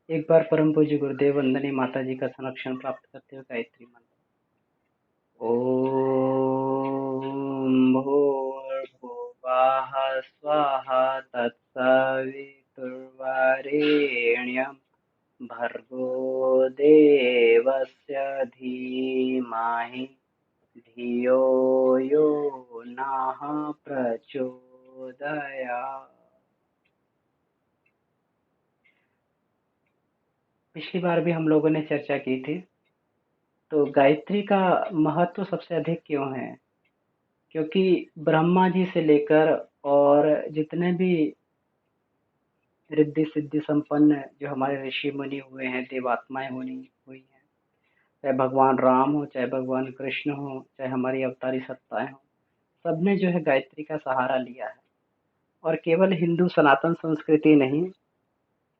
एक बार परम पूज्य गुरुदेव वंदनीय माता जी का संरक्षण प्राप्त करते हुए गायत्री मंत्र। ओम भूर्भुवः स्वाहा तत्सवितुर्वरेण्यं भर्गो देवस्य धीमहि धियो यो नः प्रचोदयात्। पिछली बार भी हम लोगों ने चर्चा की थी। तो गायत्री का महत्व सबसे अधिक क्यों है? क्योंकि ब्रह्मा जी से लेकर और जितने भी रिद्धि सिद्धि संपन्न जो हमारे ऋषि मुनि हुए हैं, देवात्माएं हुई हुई हैं, चाहे भगवान राम हो, चाहे भगवान कृष्ण हो, चाहे हमारी अवतारी सत्ताएं हो, सबने जो है गायत्री का सहारा लिया है। और केवल हिंदू सनातन संस्कृति नहीं,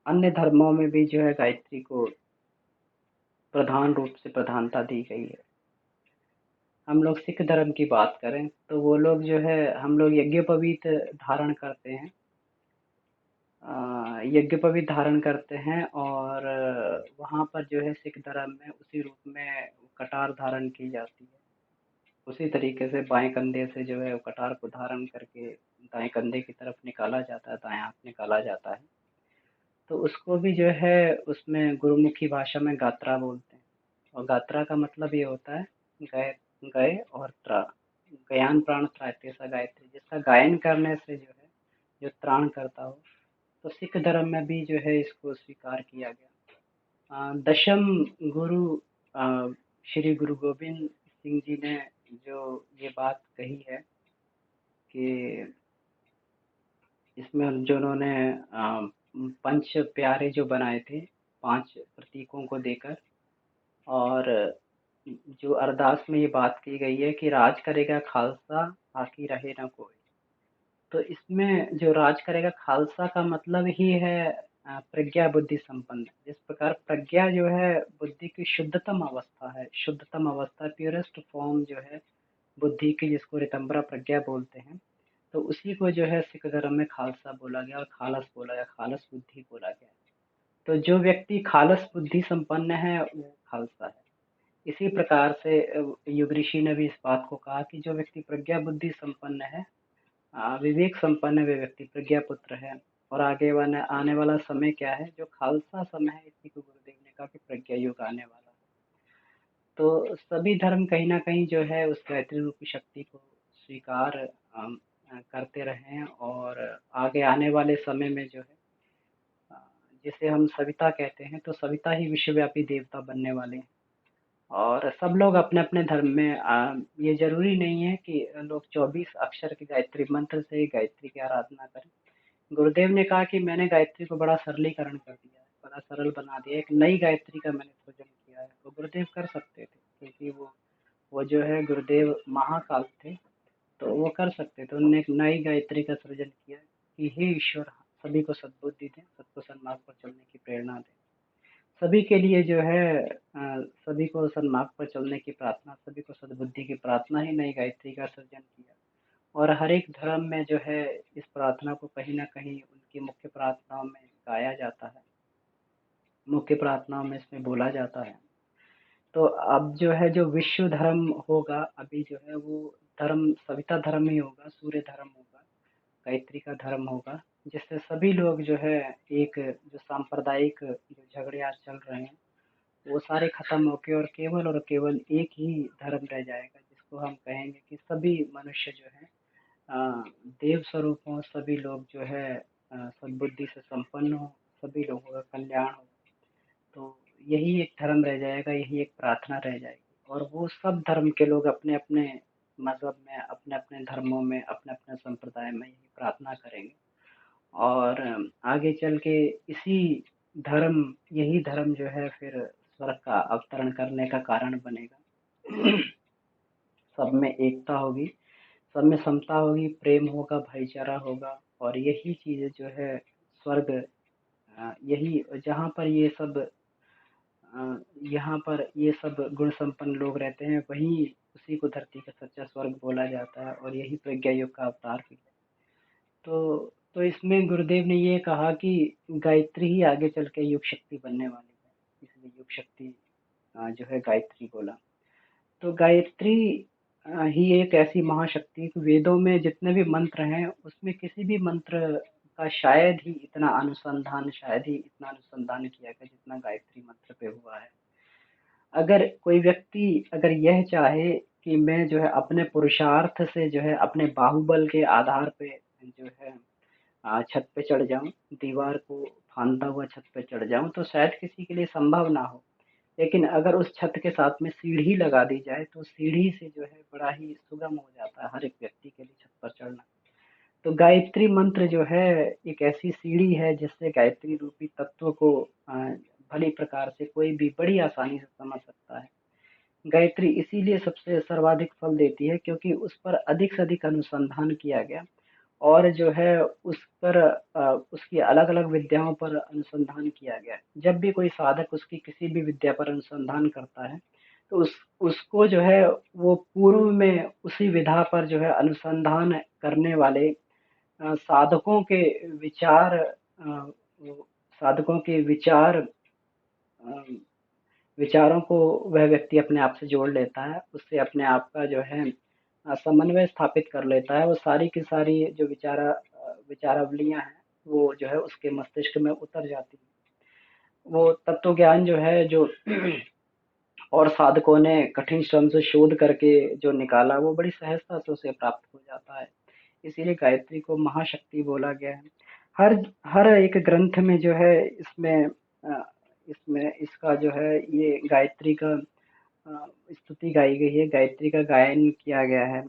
अन्य धर्मों में भी जो है गायत्री को प्रधान रूप से प्रधानता दी गई है। हम लोग सिख धर्म की बात करें तो वो लोग जो है, हम लोग यज्ञोपवीत धारण करते हैं। यज्ञोपवीत धारण करते हैं और वहाँ पर जो है सिख धर्म में उसी रूप में कटार धारण की जाती है। उसी तरीके से बाएं कंधे से जो है वो कटार को धारण करके दाएं कंधे की तरफ निकाला जाता है, दाएं हाथ निकाला जाता है। तो उसको भी जो है उसमें गुरुमुखी भाषा में गात्रा बोलते हैं। और गात्रा का मतलब ये होता है गय, गय और त्र, गयान प्राण त्रायतेसा गायत्री, जिसका गायन करने से जो है जो त्राण करता हो। तो सिख धर्म में भी जो है इसको स्वीकार किया गया। दशम गुरु अ, श्री गुरु गोविंद सिंह जी ने जो ये बात कही है कि इसमें जो उन्होंने पंच प्यारे जो बनाए थे, पांच प्रतीकों को देकर, और जो अरदास में ये बात की गई है कि राज करेगा खालसा आकी रहे ना कोई। तो इसमें जो राज करेगा खालसा का मतलब ही है प्रज्ञा बुद्धि संपन्न। जिस प्रकार प्रज्ञा जो है बुद्धि की शुद्धतम अवस्था है, शुद्धतम अवस्था प्योरेस्ट फॉर्म जो है बुद्धि की, जिसको रितंबरा प्रज्ञा बोलते हैं। तो उसी को जो है सिख धर्म में खालसा बोला गया और खालस बोला गया, खालस बुद्धि बोला गया। तो जो व्यक्ति खालस बुद्धि संपन्न है वो खालसा है। इसी प्रकार से युग ऋषि ने भी इस बात को कहा कि जो व्यक्ति प्रज्ञा बुद्धि संपन्न है, विवेक संपन्न वे व्यक्ति प्रज्ञा पुत्र है। और आगे आने वाला समय क्या है, जो खालसा समय है, इसी को गुरुदेव ने कहा कि प्रज्ञा युग आने वाला है। तो सभी धर्म कहीं ना कहीं जो है उस गायत्री रूपी शक्ति को स्वीकार करते रहे हैं। और आगे आने वाले समय में जो है अ, जिसे हम सविता कहते हैं, तो सविता ही विश्वव्यापी देवता बनने वाले हैं। और सब लोग अपने अपने धर्म में ये जरूरी नहीं है कि लोग 24 अक्षर के गायत्री मंत्र से ही गायत्री की आराधना करें। गुरुदेव ने कहा कि मैंने गायत्री को बड़ा सरलीकरण कर दिया है, बड़ा सरल बना दिया, एक नई गायत्री का मैंने सृजन किया है। तो गुरुदेव कर सकते थे, क्योंकि वो जो है गुरुदेव महाकाल थे, तो वो कर सकते थे। उन्होंने एक नई गायत्री का सृजन किया कि हे ईश्वर, सभी को सद्बुद्धि दें, सबको सन्मार्ग पर चलने की प्रेरणा दें। सभी के लिए जो है सभी को सन्मार्ग पर चलने की प्रार्थना, सभी को सद्बुद्धि की प्रार्थना ही नई गायत्री का सृजन किया। और हर एक धर्म में जो है इस प्रार्थना को कहीं ना कहीं उनकी मुख्य प्रार्थनाओं में गाया जाता है, मुख्य प्रार्थनाओं में इसमें बोला जाता है। तो अब जो है जो विश्व धर्म होगा अभी जो है वो धर्म सविता धर्म ही होगा, सूर्य धर्म होगा, गायत्री का धर्म होगा, जिससे सभी लोग जो है एक जो सांप्रदायिक जो झगड़े आज चल रहे हैं वो सारे खत्म होके और केवल एक ही धर्म रह जाएगा, जिसको हम कहेंगे कि सभी मनुष्य जो है देव स्वरूप हो, सभी लोग जो है सद्बुद्धि से संपन्न हो, सभी लोगों का कल्याण हो। तो यही एक धर्म रह जाएगा, यही एक प्रार्थना रह जाएगी। और वो सब धर्म के लोग अपने अपने मजहब में, अपने अपने धर्मों में, अपने अपने संप्रदाय में यही प्रार्थना करेंगे। और आगे चल के इसी धर्म यही धर्म जो है फिर स्वर्ग का अवतरण करने का कारण बनेगा। सब में एकता होगी, सब में समता होगी, प्रेम होगा, भाईचारा होगा। और यही चीज़ जो है स्वर्ग, यही जहाँ पर ये सब यहाँ पर ये सब गुण संपन्न लोग रहते हैं, वही उसी को धरती का सच्चा स्वर्ग बोला जाता है। और यही प्रज्ञा युग का अवतार भी है। तो तो इसमें गुरुदेव ने ये कहा कि गायत्री ही आगे चल के युग शक्ति बनने वाली है, इसलिए युग शक्ति जो है गायत्री बोला। तो गायत्री ही एक ऐसी महाशक्ति है कि वेदों में जितने भी मंत्र हैं उसमें किसी भी मंत्र का शायद ही इतना अनुसंधान किया गया जितना गायत्री मंत्र पे हुआ है। अगर कोई व्यक्ति अगर यह चाहे कि मैं जो है अपने पुरुषार्थ से जो है अपने बाहुबल के आधार पे जो है छत पे चढ़ जाऊं, दीवार को फांदता हुआ छत पे चढ़ जाऊं, तो शायद किसी के लिए संभव ना हो। लेकिन अगर उस छत के साथ में सीढ़ी लगा दी जाए तो सीढ़ी से जो है बड़ा ही सुगम हो जाता है हर एक व्यक्ति के लिए छत पर चढ़ना। तो गायत्री मंत्र जो है एक ऐसी सीढ़ी है जिससे गायत्री रूपी तत्व को भली प्रकार से कोई भी बड़ी आसानी से समझ सकता है। गायत्री इसीलिए सबसे सर्वाधिक फल देती है क्योंकि उस पर अधिक से अधिक अनुसंधान किया गया और जो है उस पर उसकी अलग-अलग विद्याओं पर अनुसंधान किया गया। जब भी कोई साधक उसकी किसी भी विद्या पर अनुसंधान करता है, तो उसको जो है वो पूर्व में उसी विधा पर जो है अनुसंधान करने वाले साधकों के विचार साधकों के विचारों को वह व्यक्ति अपने आप से जोड़ लेता है, उससे अपने आप का जो है समन्वय स्थापित कर लेता है। वो सारी की सारी जो विचारावलियाँ हैं, वो जो है उसके मस्तिष्क में उतर जाती हैं। वो तत्व ज्ञान जो है जो और साधकों ने कठिन श्रम से शोध करके जो निकाला, वो बड़ी सहजता से उसे प्राप्त हो जाता है। इसीलिए गायत्री को महाशक्ति बोला गया है। हर हर एक ग्रंथ में जो है इसमें इसका जो है ये गायत्री का स्तुति गाई गई है, गायत्री का गायन किया गया है।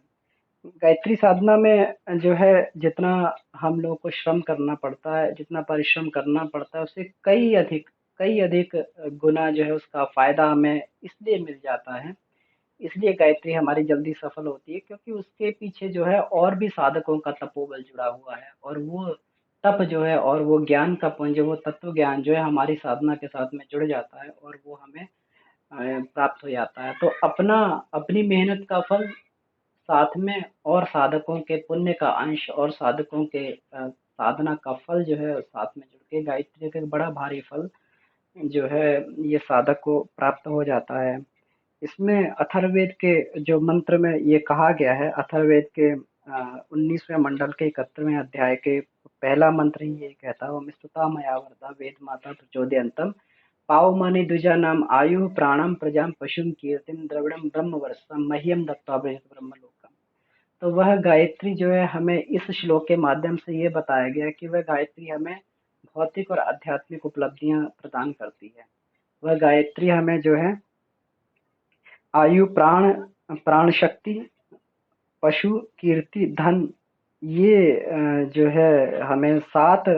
गायत्री साधना में जो है जितना हम लोगों को श्रम करना पड़ता है, जितना परिश्रम करना पड़ता है, उससे कई अधिक गुना जो है उसका फायदा हमें इसलिए मिल जाता है। इसलिए गायत्री हमारी जल्दी सफल होती है क्योंकि उसके पीछे जो है और भी साधकों का तपोबल जुड़ा हुआ है और वो तप जो है और वो ज्ञान का पुंज, वो तत्व ज्ञान जो है हमारी साधना के साथ में जुड़ जाता है और वो हमें प्राप्त हो जाता है। तो अपनी मेहनत का फल साथ में और साधकों के पुण्य का अंश और साधकों के साधना का फल जो है साथ में जुड़ के गायत्री का एक बड़ा भारी फल जो है ये साधक को प्राप्त हो जाता है। इसमें अथर्ववेद के जो मंत्र में ये कहा गया है, अथर्ववेद के 19वें मंडल के 71वें अध्याय के पहला मंत्र ही ये कहता है, ओम स्तुता मया वरदा वेद माता प्रचोदयंतम पावमानि द्विजानाम आयु प्राणम प्रजाम पशुम कीर्तिम द्रविड़म ब्रह्म वर्षम मह्यम दत्वा ब्रजत ब्रह्मलोकम। तो वह गायत्री जो है हमें इस श्लोक के माध्यम से ये बताया गया कि वह गायत्री हमें भौतिक और आध्यात्मिक उपलब्धियां प्रदान करती है। वह गायत्री हमें जो है आयु प्राण शक्ति पशु कीर्ति धन ये जो है हमें 7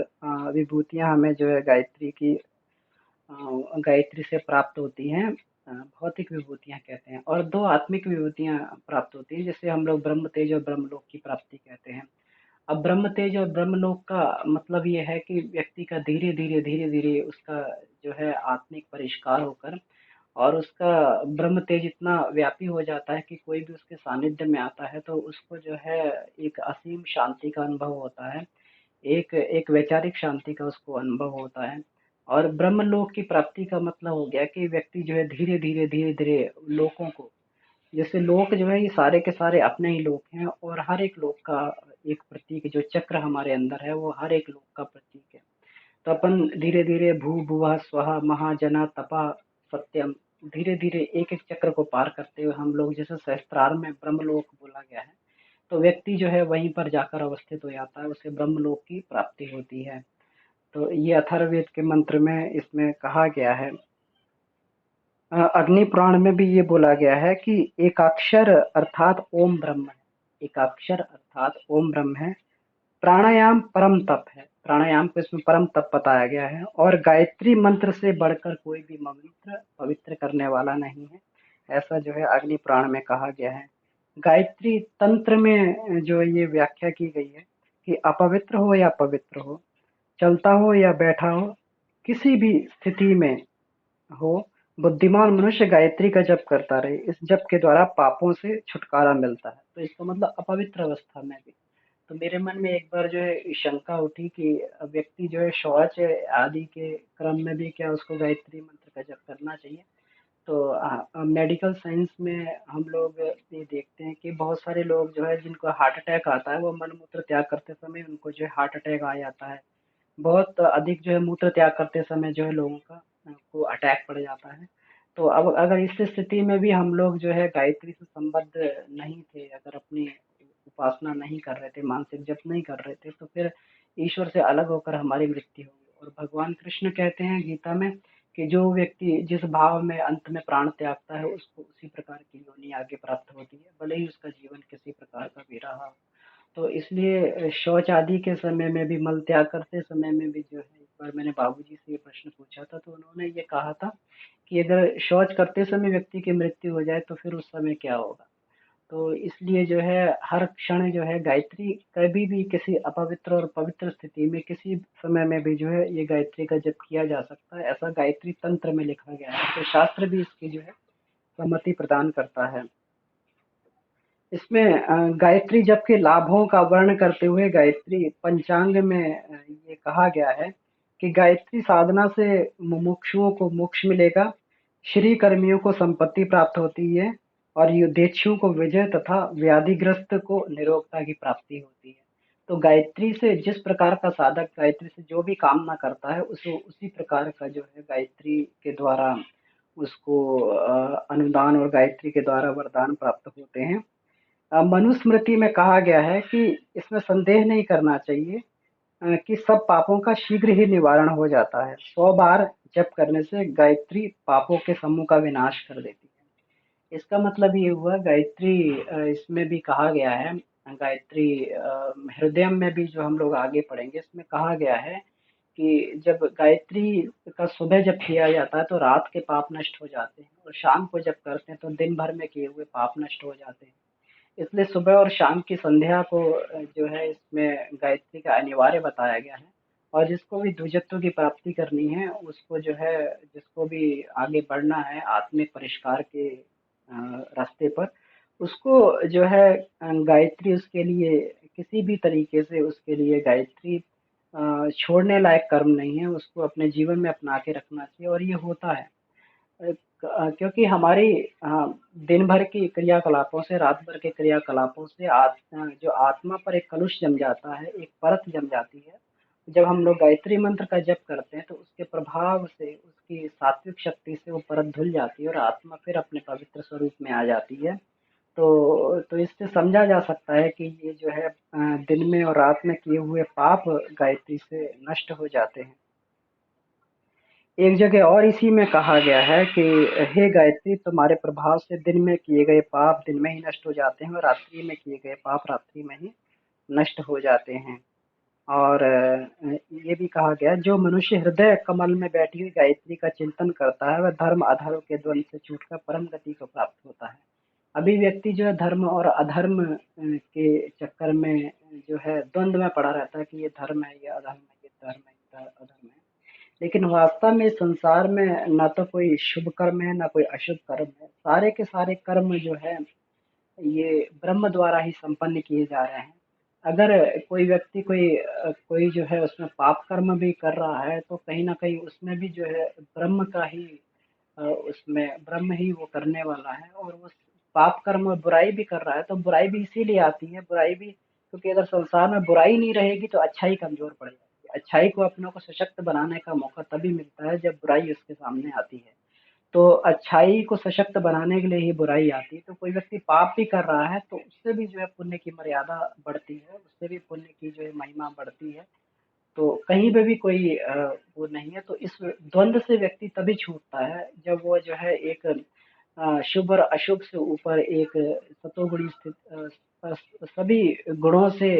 विभूतियां हमें जो है गायत्री से प्राप्त होती हैं। भौतिक विभूतियां कहते हैं और 2 आत्मिक विभूतियां प्राप्त होती हैं जिसे हम लोग ब्रह्म तेज और ब्रह्मलोक की प्राप्ति कहते हैं। अब ब्रह्म तेज और ब्रह्मलोक का मतलब ये है कि व्यक्ति का धीरे-धीरे उसका जो है आत्मिक परिष्कार होकर और उसका ब्रह्म तेज इतना व्यापी हो जाता है कि कोई भी उसके सानिध्य में आता है तो उसको जो है एक असीम शांति का अनुभव होता है। एक एक वैचारिक शांति का उसको अनुभव होता है। और ब्रह्मलोक की प्राप्ति का मतलब हो गया कि व्यक्ति जो है धीरे-धीरे लोकों को, जैसे लोक जो है ये सारे के सारे अपने ही लोक हैं और हर एक लोक का एक प्रतीक जो चक्र हमारे अंदर है वो हर एक लोक का प्रतीक है। तो अपन धीरे-धीरे भू-भुवः स्वः महाजना तपा सत्यम, धीरे-धीरे एक-एक चक्र को पार करते हुए हम लोग जैसे सहस्त्रार में ब्रह्मलोक बोला गया है, तो व्यक्ति जो है वहीं पर जाकर अवस्थित हो जाता है, उसे ब्रह्मलोक की प्राप्ति होती है। तो ये अथर्ववेद के मंत्र में इसमें कहा गया है। अग्नि पुराण में भी ये बोला गया है कि एकाक्षर अर्थात ओम ब्रह्म है। एकाक्षर अर्थात ओम ब्रह्म है। प्राणायाम परम तप है। प्राणायाम को इसमें परम तप बताया गया है और गायत्री मंत्र से बढ़कर कोई भी मंत्र पवित्र करने वाला नहीं है। ऐसा जो है अग्नि पुराण में कहा गया है। गायत्री तंत्र में जो ये व्याख्या की गई है कि अपवित्र हो या पवित्र हो, चलता हो या बैठा हो, किसी भी स्थिति में हो, बुद्धिमान मनुष्य गायत्री का जप करता रहे। इस जप के द्वारा पापों से छुटकारा मिलता है। तो इसका मतलब अपवित्र अवस्था में भी। तो मेरे मन में एक बार जो है शंका उठी कि व्यक्ति जो है शौच आदि के क्रम में भी क्या उसको गायत्री मंत्र का जप करना चाहिए। तो मेडिकल साइंस में हम लोग ये देखते हैं कि बहुत सारे लोग जो है जिनको हार्ट अटैक आता है वो मल मूत्र त्याग करते समय उनको जो है हार्ट अटैक आ जाता है। बहुत अधिक जो है मूत्र त्याग करते समय जो है लोगों का को अटैक पड़ जाता है। तो अब अगर इस स्थिति में भी हम लोग जो है गायत्री से संबद्ध नहीं थे, अगर अपनी उपासना नहीं कर रहे थे, मानसिक जप नहीं कर रहे थे, तो फिर ईश्वर से अलग होकर हमारी मृत्यु होगी। और भगवान कृष्ण कहते हैं गीता में कि जो व्यक्ति जिस भाव में अंत में प्राण त्यागता है उसको उसी प्रकार की योनि आगे प्राप्त होती है, भले ही उसका जीवन किसी प्रकार का भी रहा हो। तो इसलिए शौच आदि के समय में भी, मल त्याग करते समय में भी जो है, एक बार मैंने बाबूजी से ये प्रश्न पूछा था तो उन्होंने ये कहा था कि अगर शौच करते समय व्यक्ति की मृत्यु हो जाए तो फिर उस समय क्या होगा। तो इसलिए जो है हर क्षण जो है गायत्री कभी भी किसी अपवित्र और पवित्र स्थिति में किसी समय में भी जो है ये गायत्री का जप किया जा सकता है, ऐसा गायत्री तंत्र में लिखा गया है। तो शास्त्र भी इसकी जो है सम्मति प्रदान करता है। इसमें गायत्री जप के लाभों का वर्णन करते हुए गायत्री पंचांग में ये कहा गया है कि गायत्री साधना से मुमुक्षुओं को मोक्ष मिलेगा, श्री कर्मियों को संपत्ति प्राप्त होती है और युद्धेच्छुओं को विजय तथा व्याधिग्रस्त को निरोगता की प्राप्ति होती है। तो गायत्री से जिस प्रकार का साधक गायत्री से जो भी कामना करता है उसको उसी प्रकार का जो है गायत्री के द्वारा उसको अनुदान और गायत्री के द्वारा वरदान प्राप्त होते हैं। मनुस्मृति में कहा गया है कि इसमें संदेह नहीं करना चाहिए कि सब पापों का शीघ्र ही निवारण हो जाता है। 100 बार जप करने से गायत्री पापों के समूह का विनाश कर देती है। इसका मतलब ये हुआ गायत्री इसमें भी कहा गया है, गायत्री हृदय में भी जो हम लोग आगे पढ़ेंगे इसमें कहा गया है कि जब गायत्री का सुबह जब किया जाता है तो रात के पाप नष्ट हो जाते हैं और शाम को जब करते हैं तो दिन भर में किए हुए पाप नष्ट हो जाते हैं। इसलिए सुबह और शाम की संध्या को जो है इसमें गायत्री का अनिवार्य बताया गया है। और जिसको भी द्विजत्व की प्राप्ति करनी है उसको जो है, जिसको भी आगे बढ़ना है आत्मिक परिष्कार के रास्ते पर, उसको जो है गायत्री उसके लिए किसी भी तरीके से उसके लिए गायत्री छोड़ने लायक कर्म नहीं है, उसको अपने जीवन में अपना के रखना चाहिए और ये होता है। क्योंकि हमारी दिन भर की क्रियाकलापों से, रात भर के क्रियाकलापों से जो आत्मा पर एक कलुष जम जाता है, एक परत जम जाती है। जब हम लोग गायत्री मंत्र का जप करते हैं तो उसके प्रभाव से, उसकी सात्विक शक्ति से वो परत धुल जाती है और आत्मा फिर अपने पवित्र स्वरूप में आ जाती है। तो इससे समझा जा सकता है कि ये जो है दिन में और रात में किए हुए पाप गायत्री से नष्ट हो जाते हैं। एक जगह और इसी में कहा गया है कि हे गायत्री, तुम्हारे प्रभाव से दिन में किए गए पाप दिन में ही नष्ट हो जाते हैं और रात्रि में किए गए पाप रात्रि में ही नष्ट हो जाते हैं। और ये भी कहा गया, जो मनुष्य हृदय कमल में बैठी हुई गायत्री का चिंतन करता है वह धर्म अधर्म के द्वंद से छूटकर परम गति को प्राप्त होता है। अभी व्यक्ति जो है धर्म और अधर्म के चक्कर में जो है द्वंद में पड़ा रहता है कि ये धर्म है, ये अधर्म है, ये धर्म है, ये अधर्म है। लेकिन वास्तव में इस संसार में ना तो कोई शुभ कर्म है ना कोई अशुभ कर्म है, सारे के सारे कर्म जो है ये ब्रह्म द्वारा ही संपन्न किए जा रहे हैं। अगर कोई व्यक्ति कोई जो है उसमें पाप कर्म भी कर रहा है तो कहीं ना कहीं उसमें भी जो है ब्रह्म का ही उसमें ब्रह्म ही वो करने वाला है। और वो पाप कर्म और बुराई भी कर रहा है तो बुराई भी इसीलिए आती है, बुराई भी क्योंकि अगर संसार में बुराई नहीं रहेगी तो अच्छाई कमजोर पड़ जाएगी। अच्छाई को अपनों को सशक्त बनाने का मौका तभी मिलता है जब बुराई उसके सामने आती है। तो अच्छाई को सशक्त बनाने के लिए ही बुराई आती है। तो कोई व्यक्ति पाप भी कर रहा है तो उससे भी जो है पुण्य की मर्यादा बढ़ती है, उससे भी पुण्य की जो है महिमा बढ़ती है। तो कहीं पे भी कोई वो नहीं है। तो इस द्वंद से व्यक्ति तभी छूटता है जब वो जो है एक शुभ और अशुभ से ऊपर एक सतोगुणी स्थित सभी गुणों से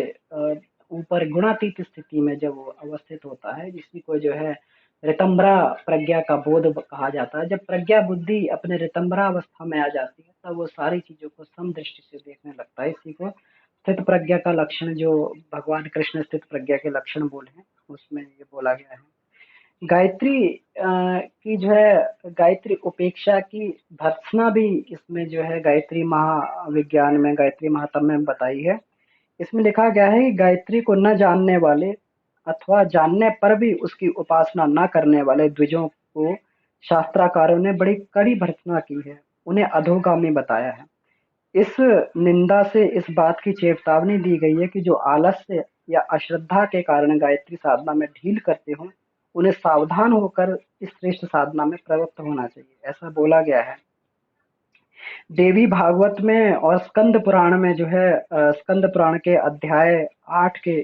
ऊपर गुणातीत स्थिति में जब वो अवस्थित होता है, जिसी को जो है ऋतंभरा प्रज्ञा का बोध कहा जाता है। जब प्रज्ञा बुद्धि अपने ऋतंभरा अवस्था में आ जाती है तब वो सारी चीजों को समदृष्टि से देखने लगता है। इसी को स्थित प्रज्ञा का लक्षण, जो भगवान कृष्ण स्थित प्रज्ञा के लक्षण बोले हैं उसमें ये बोला गया है। गायत्री की जो है गायत्री उपेक्षा की भर्त्सना भी इसमें जो है गायत्री महाविज्ञान में, गायत्री महात्म्य में बताई है इसमें लिखा गया है कि गायत्री को न जानने वाले अथवा जानने पर भी उसकी उपासना न करने वाले द्विजों को शास्त्राकारों ने बड़ी कड़ी भर्त्सना की है, उन्हें अधोगामी बताया है। इस निंदा से इस बात की चेतावनी दी गई है कि जो आलस्य या अश्रद्धा के कारण गायत्री साधना में ढील करते हों, उन्हें सावधान होकर इस श्रेष्ठ साधना में प्रवृत्त होना चाहिए, ऐसा बोला गया है। देवी भागवत में और स्कंद पुराण में जो है स्कंद पुराण के अध्याय 8 के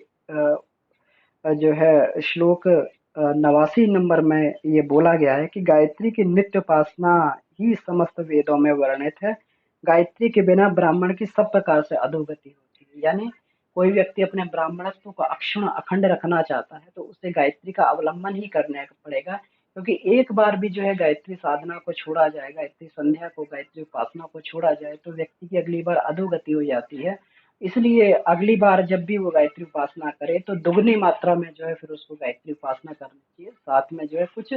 जो है श्लोक 89 नंबर में ये बोला गया है कि गायत्री की नित्य उपासना ही समस्त वेदों में वर्णित है। गायत्री के बिना ब्राह्मण की सब प्रकार से अधोगति होती है। यानी कोई व्यक्ति अपने ब्राह्मणत्व को अक्षुण अखंड रखना चाहता है तो उसे गायत्री का अवलंबन ही करने पड़ेगा, क्योंकि एक बार भी जो है गायत्री साधना को छोड़ा जाए, गायत्री संध्या को, गायत्री उपासना को छोड़ा जाए तो व्यक्ति की अगली बार अधोगति हो जाती है। इसलिए अगली बार जब भी वो गायत्री उपासना करे तो दुगनी मात्रा में जो है फिर उसको गायत्री उपासना करनी चाहिए, साथ में जो है कुछ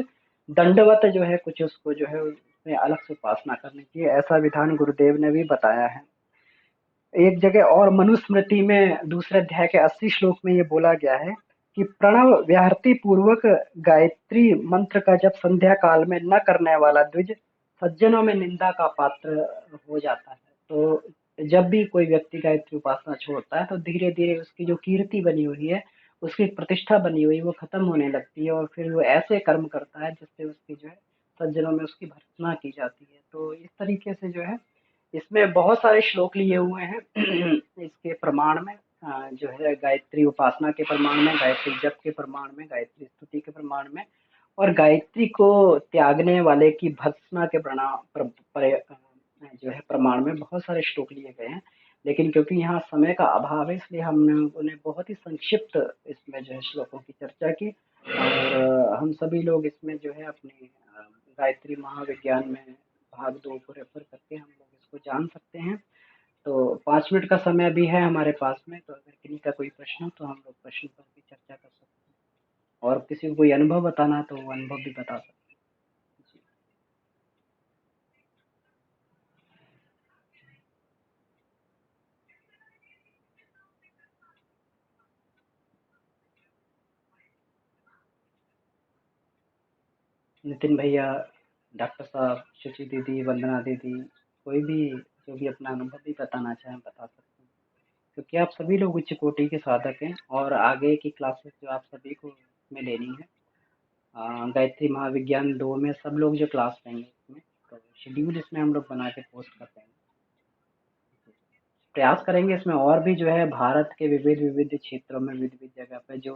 दंडवत जो है कुछ उसको जो है उसमें अलग से उपासना करनी चाहिए, ऐसा विधान गुरुदेव ने भी बताया है। एक जगह और मनुस्मृति में दूसरे अध्याय के 80 श्लोक में ये बोला गया है कि प्रणव व्याहृति पूर्वक गायत्री मंत्र का जब संध्या काल में न करने वाला द्विज सज्जनों में निंदा का पात्र हो जाता है। तो जब भी कोई व्यक्ति गायत्री उपासना छोड़ता है तो धीरे धीरे उसकी जो कीर्ति बनी हुई है, उसकी प्रतिष्ठा बनी हुई, वो खत्म होने लगती है और फिर वो ऐसे कर्म करता है जिससे उसकी जो है सज्जनों में उसकी भर्त्सना की जाती है। तो इस तरीके से जो है इसमें बहुत सारे श्लोक लिए हुए हैं इसके प्रमाण में, जो है गायत्री उपासना के प्रमाण में, गायत्री जप के प्रमाण में, गायत्री स्तुति के प्रमाण में और गायत्री को त्यागने वाले की भर्त्सना के जो है प्रमाण में बहुत सारे श्लोक लिए गए हैं। लेकिन क्योंकि यहाँ समय का अभाव है इसलिए हमने उन्हें बहुत ही संक्षिप्त इसमें जो है श्लोकों की चर्चा की और हम सभी लोग इसमें जो है अपने गायत्री महाविज्ञान में भाग 2 को रेफर करके हम लोग इसको जान सकते हैं। तो 5 मिनट का समय भी है हमारे पास में, तो अगर किन्हीं का कोई प्रश्न हो तो हम लोग प्रश्न पर भी चर्चा कर सकते हैं और किसी को कोई अनुभव बताना है तो वो अनुभव भी बता सकते हैं। जी। नितिन भैया, डॉक्टर साहब, शुचि दीदी, वंदना दीदी, कोई भी जो भी अपना अनुभव भी बताना चाहें बता सकते हैं, क्योंकि आप सभी लोग उच्च कोटि के साधक हैं और आगे की क्लासेस जो आप सभी को में लेनी है, गायत्री महाविज्ञान 2 में सब लोग जो क्लास लेंगे इसमें, तो शेड्यूल इसमें हम लोग बना के पोस्ट कर देंगे। प्रयास करेंगे इसमें और भी जो है भारत के विविध विविध क्षेत्रों में, विविध विविध जगह पे जो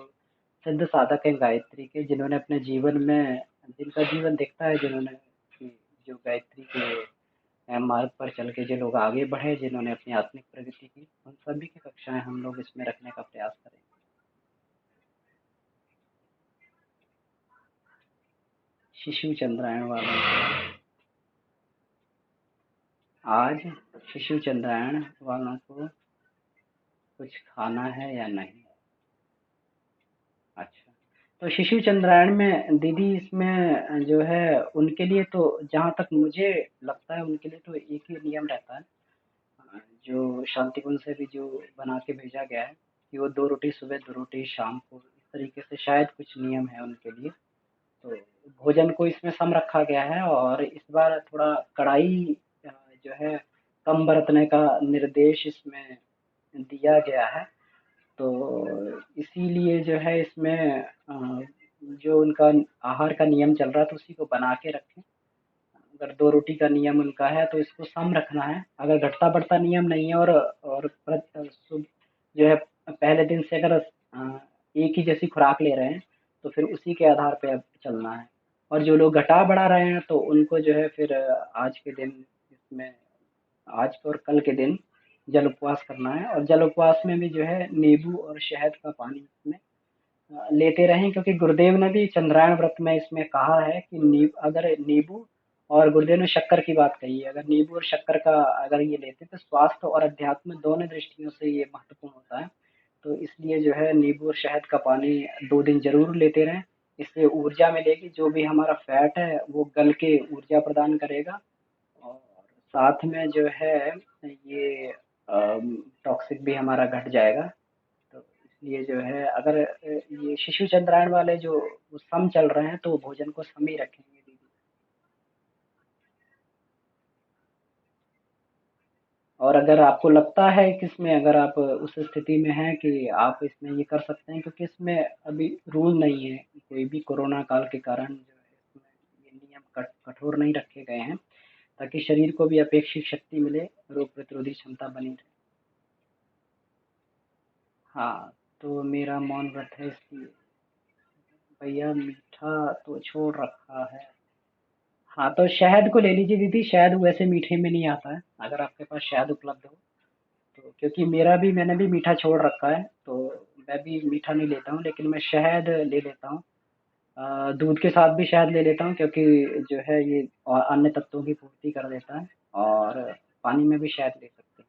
सिद्ध साधक हैं गायत्री के, जिन्होंने अपने जीवन में, जिनका जीवन दिखता है, जिन्होंने कि जो गायत्री के मार्ग पर चल के जो लोग आगे बढ़े, जिन्होंने अपनी आत्मिक प्रगति की, उन सभी की कक्षाएं हम लोग इसमें रखने का प्रयास करेंगे। शिशु चंद्रायण वालों को आज शिशु चंद्रायण वालों को कुछ खाना है या नहीं? अच्छा, तो शिशु चंद्रायण में दीदी इसमें जो है उनके लिए तो जहाँ तक मुझे लगता है उनके लिए तो एक ही नियम रहता है, जो शांति कुंज से भी जो बना के भेजा गया है कि वो 2 रोटी सुबह 2 रोटी शाम को, इस तरीके से शायद कुछ नियम है उनके लिए। तो भोजन को इसमें सम रखा गया है और इस बार थोड़ा कड़ाई जो है कम बरतने का निर्देश इसमें दिया गया है। तो इसीलिए जो है इसमें जो उनका आहार का नियम चल रहा है तो उसी को बना के रखें। अगर 2 रोटी का नियम उनका है तो इसको सम रखना है। अगर घटता-बढ़ता नियम नहीं है और जो है पहले दिन से अगर एक ही जैसी खुराक ले रहे हैं तो फिर उसी के आधार पे अब चलना है। और जो लोग घटा-बढ़ा रहे हैं तो उनको जो है फिर आज के दिन इसमें, आज और कल के दिन जल उपवास करना है और जल उपवास में भी जो है नींबू और शहद का पानी इसमें लेते रहें, क्योंकि गुरुदेव ने भी चंद्रायण व्रत में इसमें कहा है कि अगर नींबू और गुरुदेव ने शक्कर की बात कही है, अगर नींबू और शक्कर का अगर ये लेते तो स्वास्थ्य और अध्यात्म दोनों दृष्टियों से ये महत्वपूर्ण होता है। तो इसलिए जो है नींबू और शहद का पानी 2 दिन जरूर लेते रहें। इससे ऊर्जा मिलेगी, जो भी हमारा फैट है वो गल के ऊर्जा प्रदान करेगा और साथ में जो है ये टॉक्सिक भी हमारा घट जाएगा। तो इसलिए जो है अगर ये शिशु चंद्रायन वाले जो वो सम चल रहे हैं तो भोजन को सम ही रखेंगे दीदी। और अगर आपको लगता है कि इसमें अगर आप उस स्थिति में हैं कि आप इसमें ये कर सकते हैं, क्योंकि इसमें अभी रूल नहीं है कोई भी, कोरोना काल के कारण जो है इसमें ये नियम कठोर नहीं रखे गए हैं, ताकि शरीर को भी अपेक्षित शक्ति मिले, रोग प्रतिरोधी क्षमता बनी रहे। हाँ, तो मेरा मौन व्रत है इसलिए। भैया मीठा तो छोड़ रखा है। हाँ, तो शहद को ले लीजिए दीदी, शहद वैसे मीठे में नहीं आता है, अगर आपके पास शहद उपलब्ध हो तो। क्योंकि मैंने भी मीठा छोड़ रखा है, तो मैं भी मीठा नहीं लेता हूँ, लेकिन मैं शहद ले लेता हूँ। दूध के साथ भी शहद ले लेता हूँ, क्योंकि जो है ये और अन्य तत्वों की पूर्ति कर देता है। और पानी में भी शहद ले सकते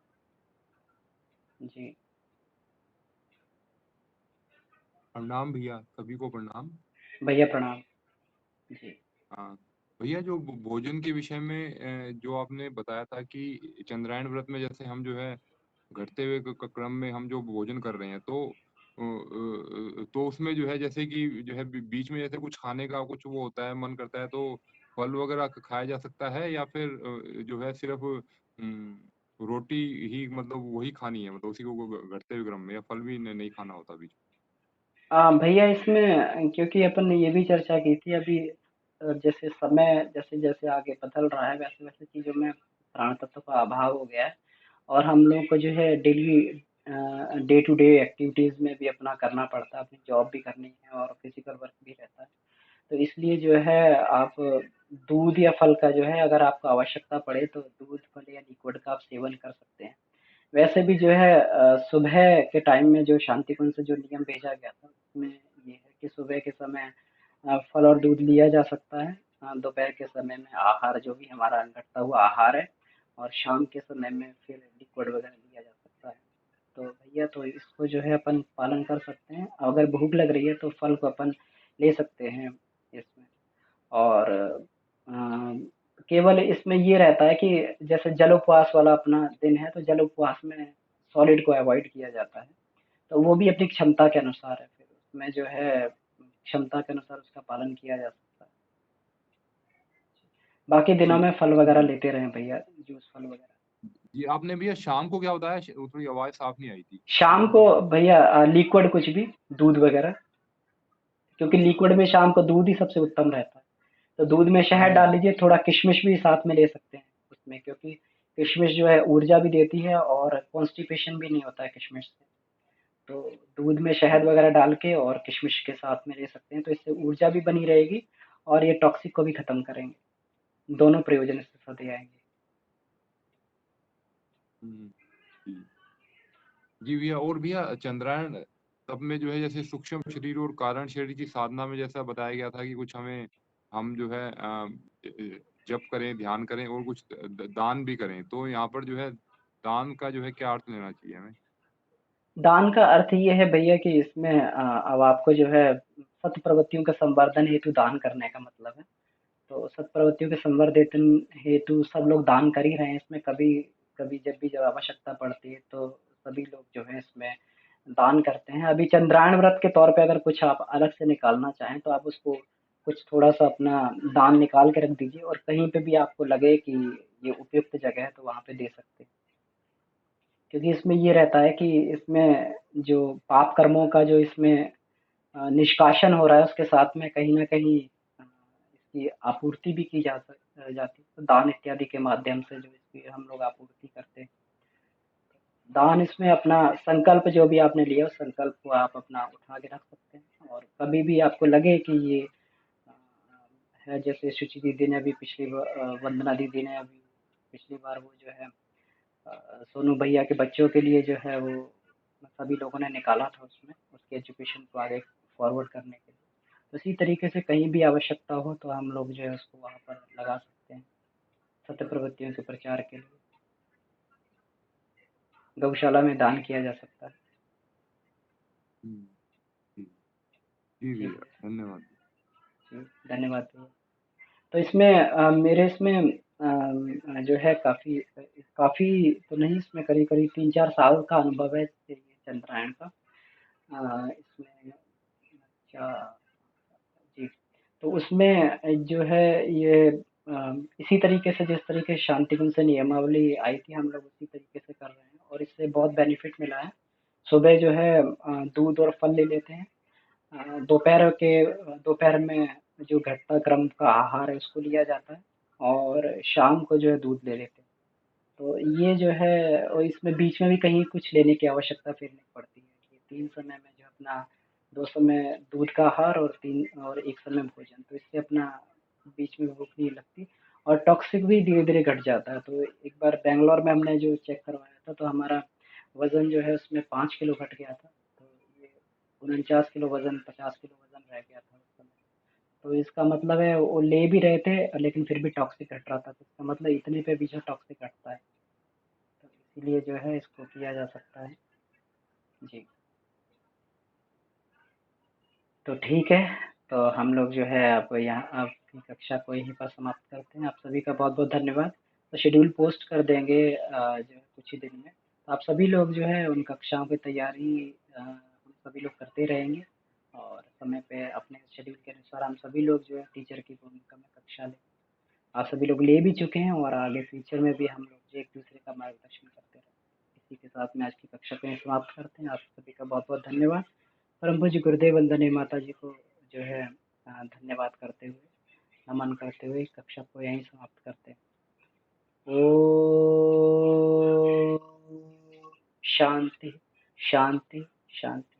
हैं जी। प्रणाम भैया, सभी को प्रणाम। भैया प्रणाम जी। हाँ भैया, जो भोजन के विषय में जो आपने बताया था कि चंद्रायन व्रत में जैसे हम जो है घटते हुए क्रम में हम जो भोजन कर रहे हैं, तो उसमें जो है जैसे कि जो है बीच में जैसे कुछ खाने का कुछ वो होता है, मन करता है तो फल वगैरह खाया जा सकता है, या फिर जो है सिर्फ रोटी ही मतलब वही खानी है, मतलब उसी को घटते हुए क्रम में, या फल भी नहीं खाना होता बीच भैया इसमें क्योंकि अपन ने ये भी चर्चा की थी अभी, जैसे समय जैसे जैसे आगे बदल रहा है, वैसे वैसे चीज़ों में प्राण तत्व का अभाव हो गया है। और हम लोग को जो है daily day to day activities में भी अपना करना पड़ता है, अपनी जॉब भी करनी है और फिजिकल वर्क भी रहता है। तो इसलिए जो है आप दूध या फल का जो है, अगर आपको आवश्यकता पड़े तो दूध, फल या लिक्विड का आप सेवन कर सकते हैं। वैसे भी जो है सुबह के टाइम में जो शांति कुंज से जो नियम भेजा गया था उसमें ये है कि सुबह के समय फल और दूध लिया जा सकता है। दोपहर के समय में आहार जो भी हमारा घटता हुआ आहार है, और शाम के समय में फिर लिक्विड वगैरह लिया जा सकता है। तो भैया तो इसको जो है अपन पालन कर सकते हैं। अगर भूख लग रही है तो फल को अपन ले सकते हैं इसमें। और केवल इसमें ये रहता है कि जैसे जल उपवास वाला अपना दिन है, तो जल उपवास में सॉलिड को अवॉइड किया जाता है। तो वो भी अपनी क्षमता के अनुसार है, फिर उसमें जो है क्षमता के अनुसार उसका पालन किया जा सकता है। बाकी दिनों में फल वगैरह में। लेते रहें भैया, जूस फल वगैरह। जी, आपने भैया शाम को क्या बताया? थोड़ी आवाज साफ नहीं आई थी। शाम को भैया लिक्विड कुछ भी, दूध वगैरह, क्योंकि लिक्विड में शाम को दूध ही सबसे उत्तम रहता है। तो दूध में हाँ शहद जी। डाल लीजिए, थोड़ा किशमिश भी साथ में ले सकते हैं उसमें, क्योंकि किशमिश जो है ऊर्जा भी देती है और कॉन्स्टिपेशन भी नहीं होता है किशमिश से। तो दूध में शहद हम्म। वगैरह डाल के और किशमिश के साथ में ले सकते हैं, तो इससे ऊर्जा भी बनी रहेगी और ये टॉक्सिक को भी खत्म करेंगे। दोनों प्रयोजन इससे साथ आएंगे। हम्म। जी। जी भैया, और भैया चंद्रायन तब में जो है जैसे सूक्ष्म शरीर और कारण शरीर की साधना में जैसा बताया गया था कि कुछ हम जो है जप करें, ध्यान करें, और कुछ दान भी करें, तो यहाँ पर जो है दान का जो है क्या अर्थ लेना चाहिए हमें? दान का अर्थ ये है भैया कि इसमें अब आपको जो है सत प्रवृत्तियों के संवर्धन हेतु दान करने का मतलब है। तो सत्प्रवृत्तियों के संवर्धन हेतु सब लोग दान कर ही रहे हैं इसमें। कभी कभी जब आवश्यकता पड़ती है तो सभी लोग जो है इसमें दान करते हैं। अभी चंद्रायन व्रत के तौर पे अगर कुछ आप अलग से निकालना चाहें तो आप उसको कुछ थोड़ा सा अपना दान निकाल के रख दीजिए, और कहीं पे भी आपको लगे कि ये उपयुक्त जगह है तो वहां पे दे सकते हैं। क्योंकि इसमें ये रहता है कि इसमें जो पाप कर्मों का जो इसमें निष्कासन हो रहा है, उसके साथ में कहीं न कहीं इसकी आपूर्ति भी की जाती है। तो दान इत्यादि के माध्यम से जो इसकी हम लोग आपूर्ति करते हैं। दान इसमें अपना संकल्प जो भी आपने लिया, उस संकल्प को आप अपना उठा के रख सकते हैं, और कभी भी आपको लगे कि ये अ, है, जैसे शुचि दीदी ने अभी वंदना दीदी ने अभी पिछली बार वो जो है सोनू भैया के बच्चों के लिए जो है वो सभी लोगों ने निकाला था, उसमें उसके एजुकेशन को आगे फॉरवर्ड करने के लिए। तो इसी तरीके से कहीं भी आवश्यकता हो तो हम लोग जो है उसको वहाँ पर लगा सकते हैं, सत्य प्रवृत्तियों के प्रचार के लिए। गौशाला में दान किया जा सकता है। हम्म। जी। जी जी भैया, भैया। धन्यवाद। जी, धन्यवाद भैया। तो इसमें मेरे इसमें जो है काफ़ी काफ़ी तो नहीं, इसमें करीब-करीब 3-4 साल का अनुभव है ये चंद्रायन का। इसमें क्या जी, तो उसमें जो है ये इसी तरीके से जिस तरीके से शांतिवन से नियमावली आई थी, हम लोग उसी तरीके से कर रहे हैं और इससे बहुत बेनिफिट मिला है। सुबह जो है दूध और फल ले लेते हैं। दोपहर में जो घटनाक्रम का आहार है उसको लिया जाता है और शाम को जो है दूध ले लेते हैं। तो ये जो है और इसमें बीच में भी कहीं कुछ लेने की आवश्यकता फिर नहीं पड़ती है कि 3 समय में जो अपना 2 समय दूध का आहार और 3 और 1 समय भोजन, तो इससे अपना बीच में भूख नहीं लगती और टॉक्सिक भी धीरे-धीरे घट जाता है। तो एक बार बैंगलोर में हमने जो चेक करवाया था तो हमारा वज़न जो है उसमें 5 किलो घट गया था। तो ये 49 किलो वज़न 50 किलो वज़न रह गया था उस समय। तो इसका मतलब है वो ले भी रहे थे लेकिन फिर भी टॉक्सिक घट रहा था। तो इसका मतलब इतने पे भी जो टॉक्सिक घटता है। तो इसीलिए जो है इसको किया जा सकता है। जी, तो ठीक है, तो हम लोग जो है अब यहाँ आपकी कक्षा को यहीं पर समाप्त करते हैं। आप सभी का बहुत-बहुत धन्यवाद। तो शेड्यूल पोस्ट कर देंगे जो है कुछ ही दिन में। तो आप सभी लोग जो है उन कक्षाओं की तैयारी हम सभी लोग करते रहेंगे और समय पे अपने शेड्यूल के अनुसार हम सभी लोग जो है टीचर की भूमिका में कक्षा लें। आप सभी लोग ले भी चुके हैं और आगे फ्यूचर में भी हम लोग जो एक-दूसरे का मार्गदर्शन करते रहें। इसी के साथ में आज की कक्षा को यहीं समाप्त करते हैं। आप सभी का बहुत-बहुत धन्यवाद। परम पूज्य गुरुदेव वंदनीय माता जी को जो है धन्यवाद करते हुए, नमन करते हुए इस कक्षा को यहीं समाप्त करते हैं। ओम शांति, शांति, शांति।